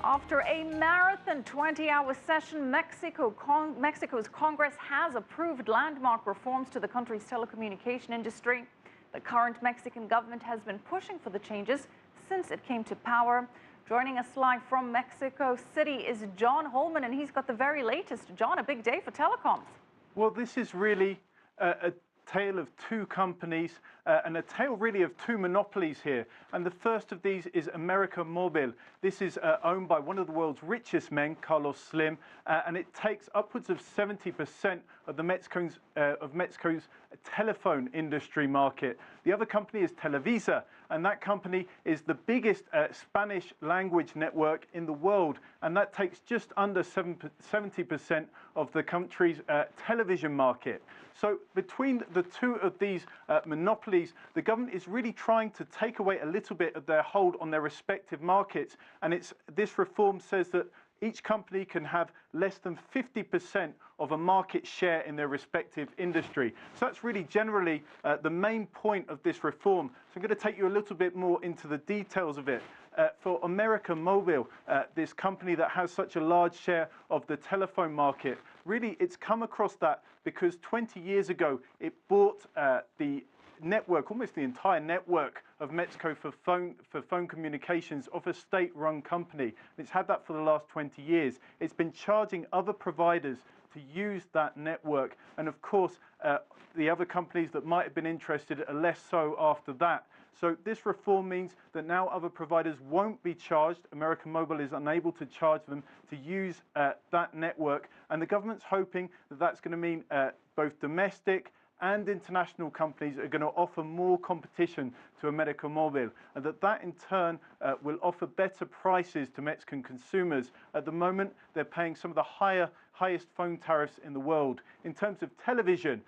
After a marathon 20-hour session, Mexico's Congress has approved landmark reforms to the country's telecommunication industry. The current Mexican government has been pushing for the changes since it came to power. Joining us live from Mexico City is John Holman, and he's got the very latest. John, a big day for telecoms. Well, this is really a tale of two companies and a tale really of two monopolies here. And the first of these is América Móvil. This is owned by one of the world's richest men, Carlos Slim, and it takes upwards of 70% of Mexico's telephone industry market. The other company is Televisa, and that company is the biggest Spanish language network in the world, and that takes just under 70% of the country's television market. So between the two of these monopolies, the government is really trying to take away a little bit of their hold on their respective markets, and this reform says that each company can have less than 50% of a market share in their respective industry. So that's really generally the main point of this reform. So I'm going to take you a little bit more into the details of it. For América Móvil, this company that has such a large share of the telephone market, really it's come across that because 20 years ago it bought the network, almost the entire network of Mexico for phone communications of a state-run company. It's had that for the last 20 years. It's been charging other providers to use that network, and of course the other companies that might have been interested are less so after that. So this reform means that now other providers won't be charged. América Móvil is unable to charge them to use that network, and the government's hoping that that's going to mean both domestic and international companies are going to offer more competition to América Móvil, and that in turn will offer better prices to Mexican consumers. At the moment, they're paying some of the highest phone tariffs in the world. In terms of television,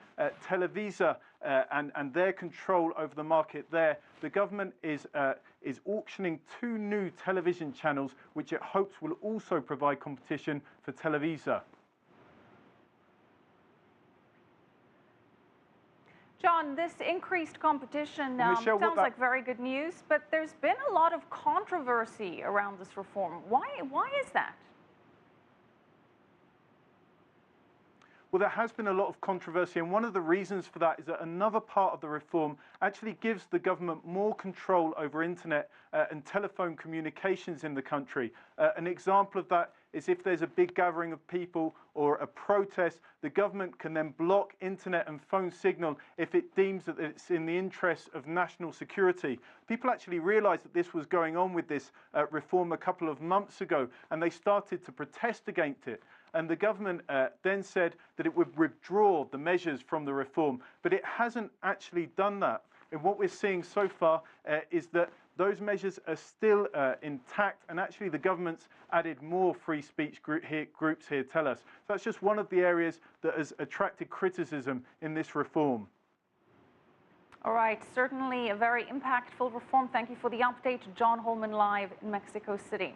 Televisa and their control over the market there, the government is auctioning 2 new television channels, which it hopes will also provide competition for Televisa. John, this increased competition sounds like very good news, but there's been a lot of controversy around this reform. Why is that? Well, there has been a lot of controversy, and one of the reasons for that is that another part of the reform actually gives the government more control over internet and telephone communications in the country. An example of that is if there's a big gathering of people or a protest, the government can then block internet and phone signal if it deems that it's in the interests of national security. People actually realized that this was going on with this reform a couple of months ago, and they started to protest against it. And the government then said that it would withdraw the measures from the reform, but it hasn't actually done that. And what we're seeing so far is that those measures are still intact, and actually the government's added more free speech groups here tell us. So that's just one of the areas that has attracted criticism in this reform. All right, certainly a very impactful reform. Thank you for the update. John Holman live in Mexico City.